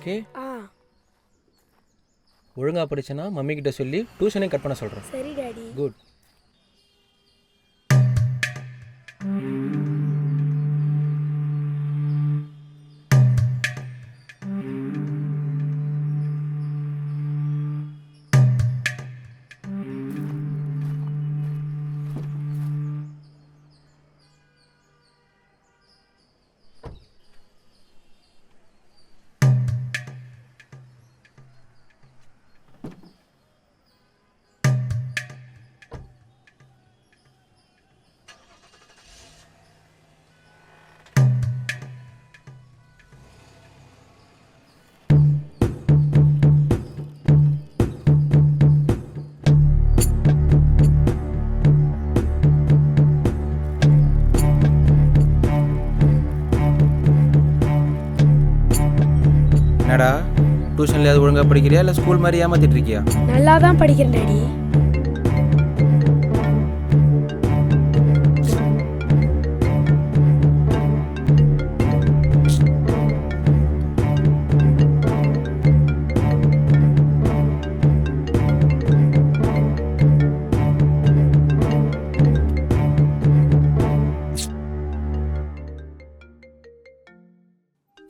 Okay? ஆ ஒழுங்காக படிச்சேன்னா mummy கிட்ட சொல்லி டியூஷனே கட் பண்ண சொல்கிறேன். சரி டாடி. குட். என்னடா டியூஷன்லையாவது ஒழுங்காக படிக்கிறியா இல்லை ஸ்கூல் மாதிரி ஏமாத்திட்டு இருக்கியா? நல்லா தான் படிக்கிறேன் டாடி.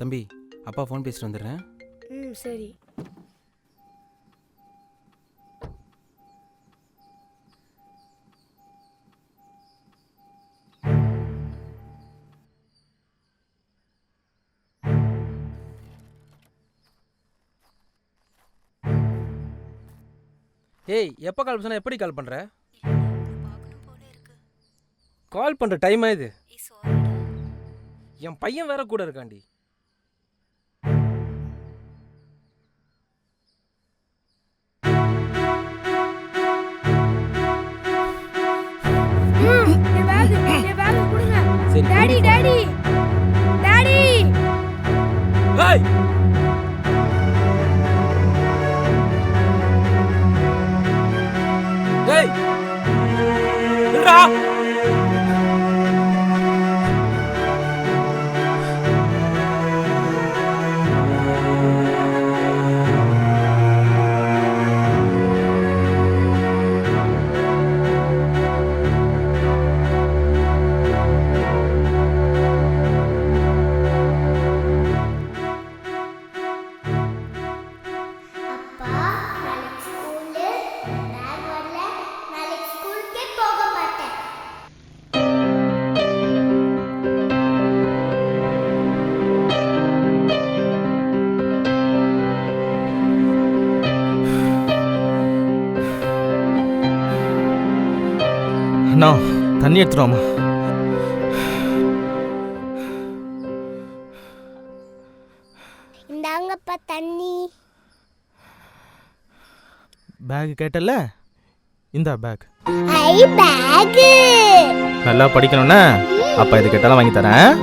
தம்பி, அப்பா ஃபோன் பேசிட்டு வந்துடுறேன். சரி. ஏய், எப்போ கால் பண்ணா எப்படி கால் பண்ணுற? கால் பண்ணுற டைமா இது? என் பையன் வேற கூட இருக்காண்டி. Daddy daddy daddy. ஏய், ஏய், நில்றா. அண்ணா, தண்ணி எடுத்துருவாமா. இந்தாங்கப்பா தண்ணி. பேக் கேட்டல, இந்த பேக். ஐ பேக். நல்லா படிக்கணும்னா அப்பா இது கேட்டாலும் வாங்கி தரேன்.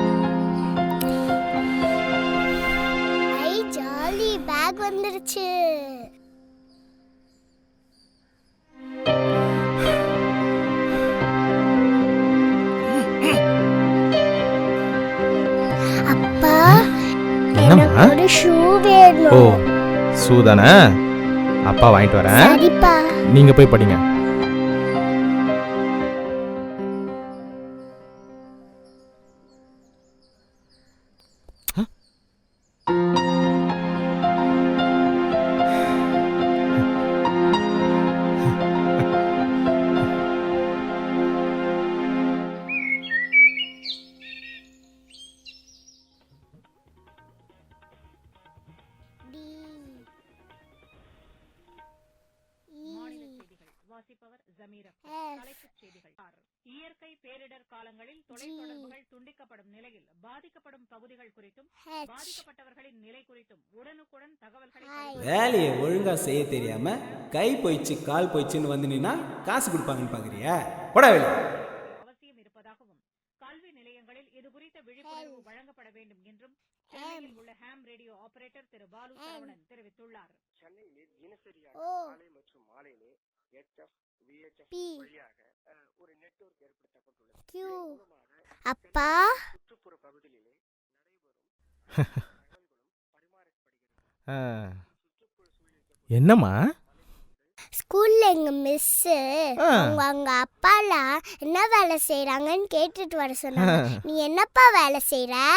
ஐ ஜாலி, பேக் வந்துருச்சு. அப்பா, எனக்கு ஒரு ஷூ வேணும். ஓ, ஷூ தானே? அப்பா வாங்கிட்டு வரேன். சரிப்பா. நீங்க போய் படிங்க. தலைப்புச் செய்திகள். இயற்கை பேரிடர் காலங்களில் தொலைத்தொடர்புகள் துண்டிக்கப்படும் நிலையில் பாதிக்கப்படும் பகுதிகள் குறித்தும் பாதிக்கப்பட்டவர்களின் நிலை குறித்தும் உடனுக்குடன் தகவல்களை வேலையை ஒழுங்கா செய்ய தெரியாம கை போயிடுச்சு கால் போயிடுச்சுன்னு வந்து நின்னா காசு கொடுப்பாங்கன்னு பாக்குறியா? போடா வேலை. அவசியம் இருப்பதாகவும் கல்வி நிலையங்களில் இது குறித்த விழிப்புணர்வு வழங்கப்பட வேண்டும் என்றும் சென்னையில் உள்ள ஹாம் ரேடியோ ஆபரேட்டர் திரு பாலு சரவணன் தெரிவித்துள்ளார். சென்னையில் தினசரியாக காலை மற்றும் மாலையிலே வழியாக ஒரு நெட்வொர்க் ஏற்படுத்தப்பட்டுள்ளது. அப்பா, சுற்றுப்புற பகுதிகளிலே நடைபெறும் ஆ. என்னம்மா? ஸ்கூல்ல எங்க மிஸ் ஆ. அவங்க அப்பாலாம் என்ன வேலை செய்றாங்கன்னு கேட்டுட்டு வர சொன்னாங்க. நீ என்னப்பா வேலை செய்ற?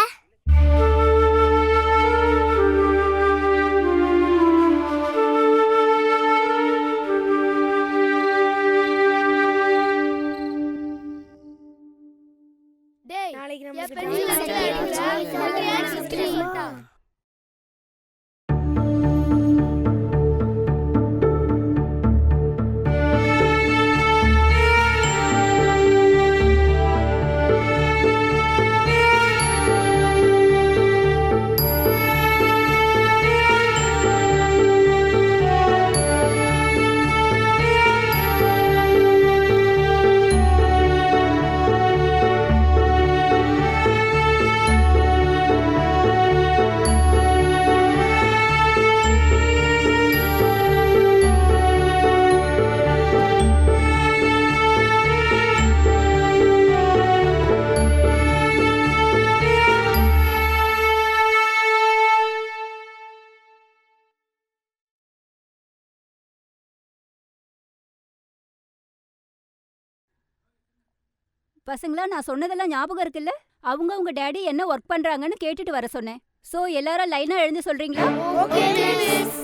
பசங்களா, நான் சொன்னதெல்லாம் ஞாபகம் இருக்குல்ல? அவங்க உங்க டாடி என்ன ஒர்க் பண்றாங்கன்னு கேட்டுட்டு வர சொன்னேன். சோ எல்லாரும் லைனா எழுந்து சொல்றீங்களா? Okay miss.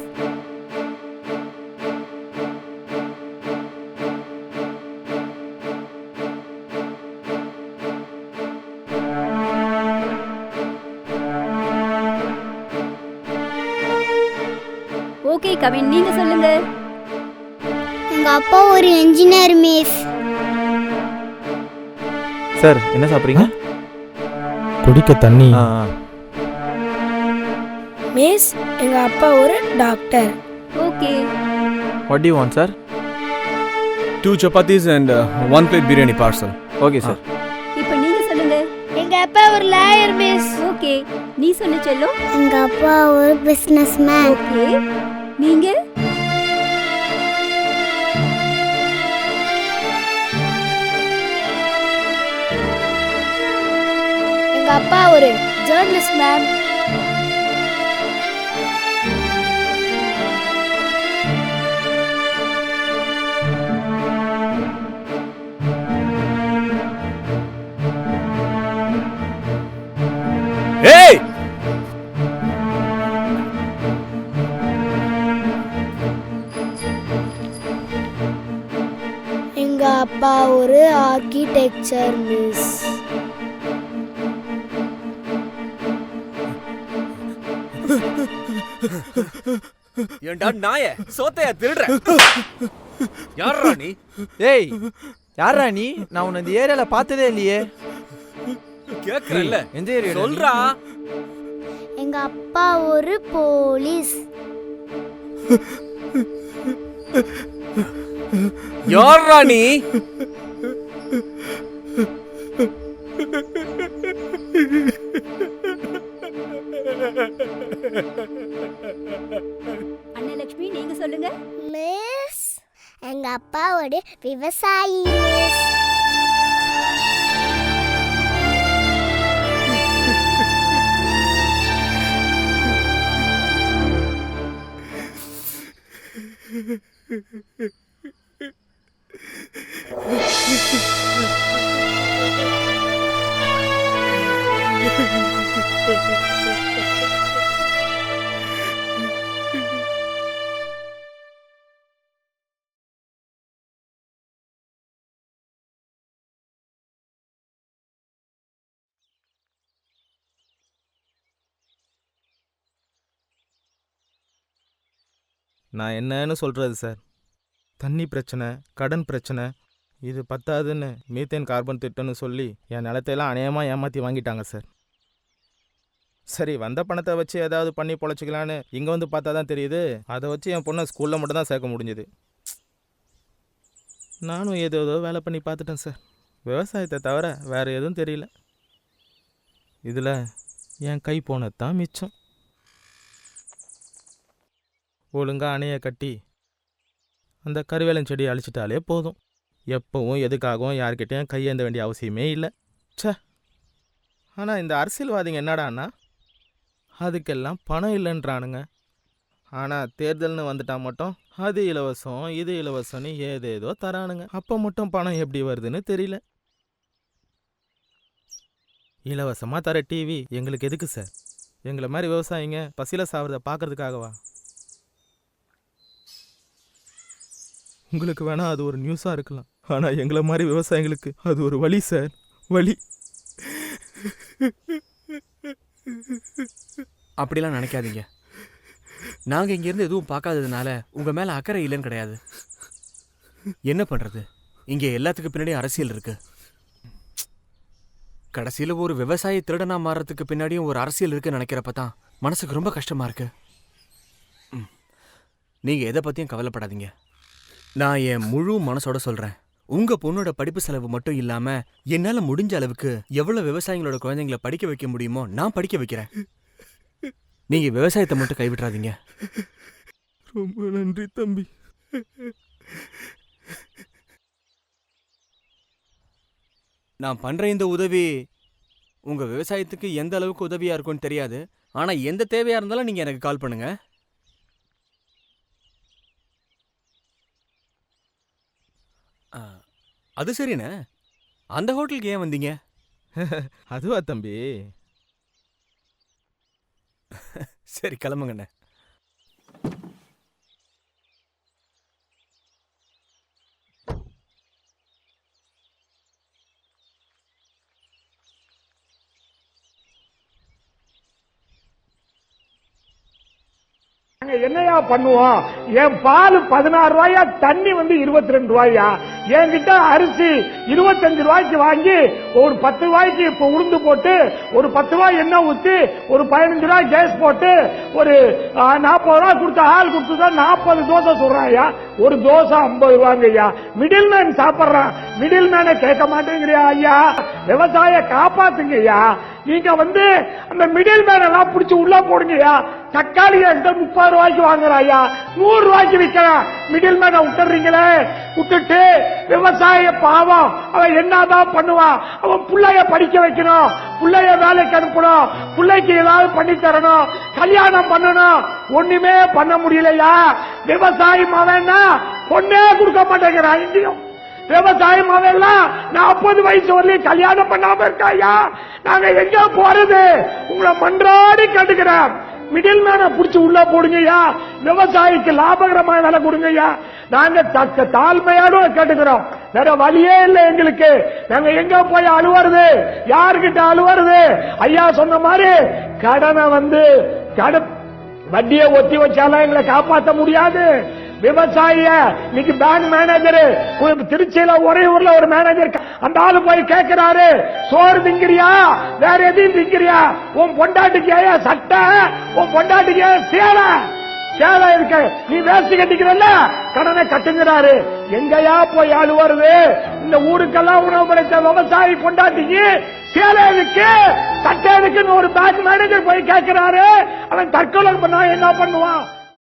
ஓகே கவின், நீங்க சொல்லுங்க. எங்க அப்பா ஒரு இன்ஜினியர் மிஸ். சார் என்ன சாப்பிட்றீங்க? குடிக்க தண்ணி. மிஸ், எங்க அப்பா ஒரு doctor. Okay. What to you want sir? 2 chapatis and 1 plate biryani parcel. Okay sir. இப்போ நீங்க சொல்லுங்க. எங்க அப்பா ஒரு லாயர் மிஸ். ஓகே. நீ சொல்லு செல்லோ. எங்க அப்பா ஒரு பிசினஸ்மேன். ஓகே. நீங்க? எங்க அப்பா ஒரு ஜர்னலிஸ்ட் மேம். Hey! எங்க அப்பா ஒரு ஆர்கிடெக்சர் மிஸ். ஏண்டா நாயே, சோத்தையா திருடுற? யாரா நீ? ஏய், யாரா நீ? நான் உன்னை இந்த ஏரியால பார்த்ததே இல்லையே. கேக்குறல்ல, எந்த ஏரியா சொல்றா. எங்க அப்பா ஒரு போலீஸ். யாரா நீ? அண்ணலட்சுமி, நீங்க சொல்லுங்க. மிஸ், எங்க அப்பா ஒரு விவசாயி மிஸ். நான் என்னன்னு சொல்கிறது சார்? தண்ணி பிரச்சனை, கடன் பிரச்சனை, இது பத்தாதுன்னு மீத்தேன் கார்பன் திட்டம்னு சொல்லி என் நிலத்தையெல்லாம் அநேகமாக ஏமாற்றி வாங்கிட்டாங்க சார். சரி, வந்த பணத்தை வச்சு ஏதாவது பண்ணி பொழைச்சிக்கலான்னு இங்கே வந்து பார்த்தா தான் தெரியுது, அதை வச்சு என் பொண்ணை ஸ்கூலில் மட்டும் தான் சேர்க்க முடிஞ்சுது. நானும் ஏதோ வேலை பண்ணி பார்த்துட்டேன் சார். விவசாயத்தை தவிர வேறு எதுவும் தெரியல. இதில் என் கை போனது தான் மிச்சம். ஒழுங்காக அணையை கட்டி அந்த கருவேலன் செடியை அழிச்சிட்டாலே போதும். எப்பவும் எதுக்காகவும் யார்கிட்டையும் கையேந்த வேண்டிய அவசியமே இல்லை. சே, ஆனால் இந்த அரசியல்வாதிங்க என்னடான்னா அதுக்கெல்லாம் பணம் இல்லைன்றானுங்க. ஆனால் தேர்தல்னு வந்துட்டா மட்டும் அது இலவசம் இது இலவசம்னு ஏதேதோ தரானுங்க. அப்போ மட்டும் பணம் எப்படி வருதுன்னு தெரியல. இலவசமாக தர டிவி எங்களுக்கு எதுக்கு சார்? எங்களை மாதிரி விவசாயிங்க பசியில் சாவறதை பார்க்கறதுக்காகவா? உங்களுக்கு வேணா அது ஒரு நியூஸாக இருக்கலாம், ஆனால் எங்களை மாதிரி விவசாயிங்களுக்கு அது ஒரு வலி சார், வலி. அப்படிலாம் நினைக்காதீங்க. நாங்கள் இங்கேருந்து எதுவும் பார்க்காததுனால உங்கள் மேலே அக்கறை இல்லைன்னு கிடையாது. என்ன பண்ணுறது, இங்கே எல்லாத்துக்கு பின்னாடியும் அரசியல் இருக்கு. கடைசியில் ஒரு விவசாயி திருடனா மாறுறதுக்கு பின்னாடியும் ஒரு அரசியல் இருக்குன்னு நினைக்கிறப்ப தான் மனசுக்கு ரொம்ப கஷ்டமாக இருக்கு. நீங்கள் எதை பற்றியும் கவலைப்படாதீங்க. நான் என் முழு மனசோட சொல்கிறேன், உங்கள் பொண்ணோட படிப்பு செலவு மட்டும் இல்லாமல் என்னால் முடிஞ்ச அளவுக்கு எவ்வளோ விவசாயிகளோட குழந்தைங்களை படிக்க வைக்க முடியுமோ நான் படிக்க வைக்கிறேன். நீங்கள் விவசாயத்தை மட்டும் கைவிட்றாதீங்க. ரொம்ப நன்றி தம்பி. நான் பண்ணுற இந்த உதவி உங்கள் விவசாயத்துக்கு எந்த அளவுக்கு உதவியாக இருக்கும்னு தெரியாது. ஆனால் எந்த தேவையாக இருந்தாலும் நீங்கள் எனக்கு கால் பண்ணுங்க. அது சரிண்ணே, அந்த ஹோட்டலுக்கு ஏன் வந்தீங்க? அதுவா தம்பி? சரி கிளம்புங்கண்ணே. என்னையா பண்ணுவோம்? என் பால் 16 ரூபாயா, தண்ணி 22 ரூபாயா. என்கிட்ட அரிசி 25 ரூபாய்க்கு வாங்கி ஒரு 10 ரூபாய்க்கு இப்ப உளுந்து போட்டு ஒரு 10 ரூபாய் எண்ணெய் ஊத்தி ஒரு 15 ரூபாய் கேஸ் போட்டு ஒரு 40 ரூபாய் கொடுத்த ஆள் கொடுத்துதான் 40 தோசை சொல்றாயா. ஒரு தோசை 50 ரூபாங்க ஐயா. மிடில் மேன் சாப்பிடுறான், மிடில் மேனை கேட்க மாட்டேங்கிறியா ஐயா? விவசாய காப்பாத்துங்க ஐயா. நீங்க அந்த மிடில் மேன் எல்லாம் பிடிச்சி உள்ள போடுங்கய்யா. தக்காளி 30 ரூபாய்க்கு வாங்குறாயா, 100 ரூபாய்க்கு விற்கிறான். மிடில் மேனை விட்டுறீங்களே, விட்டுட்டு விவசாய பாவம் அவன் என்னதான் பண்ணுவான்? அவன் புள்ளைய படிக்க வைக்கணும், புள்ளைய வேலைக்கு அனுப்பணும், பிள்ளைக்கு ஏதாவது பண்ணி தரணும், கல்யாணம் பண்ணணும். ஒண்ணுமே பண்ண முடியலையா? விவசாயி மகன்னா பொண்ணே கொடுக்க மாட்டேங்கிறான். இங்கேயும் விவசாயம் எல்லாம் 40 வயசு வரலையும் கல்யாணம் பண்ணாம இருக்காயா. நாங்க எங்க போறது? உங்களை மன்றாடி கேட்டுக்கிறேன், மிடில் மேனை புடிச்சு உள்ள போடுங்கய்யா. விவசாயிக்கு லாபகரமான வேலை கொடுங்கய்யா. நாங்க தாழ்மையோட கேட்டுக்கிறோம், வேற வழியே இல்லை எங்களுக்கு. நாங்க எங்க போய் அழுவுறது? யாருகிட்ட அழுவுறது? ஐயா சொன்ன மாதிரி கடனை வட்டியை ஒத்தி வச்சாலும் எங்களை காப்பாற்ற முடியாது. விவசாயிய இன்னைக்கு பேங்க் மேனேஜர் திருச்சியில ஒரே ஊர்ல ஒரு மேனேஜர், அந்த ஆளு போய் கேட்கிறாரு, சோறு திங்கிறியா, வேற எதையும் திங்கிறியா? உன் பொண்டாட்டிக்கு சட்டை, உன் பொண்டாட்டிக்கு சேலை சேலை இருக்கு, நீ வேஸ்ட் கட்டிக்கிறல்ல, கடனை கட்டுங்கிறாரு. எங்கயா போய் ஆளு வருது? இந்த ஊருக்கெல்லாம் உணவு படைத்த விவசாயி பொண்டாட்டிக்கு சேலை இருக்கு, சட்டை இருக்குன்னு ஒரு பேங்க் மேனேஜர் போய் கேட்கிறாரு. அவன் தற்கொலை பண்ணா என்ன பண்ணுவான்?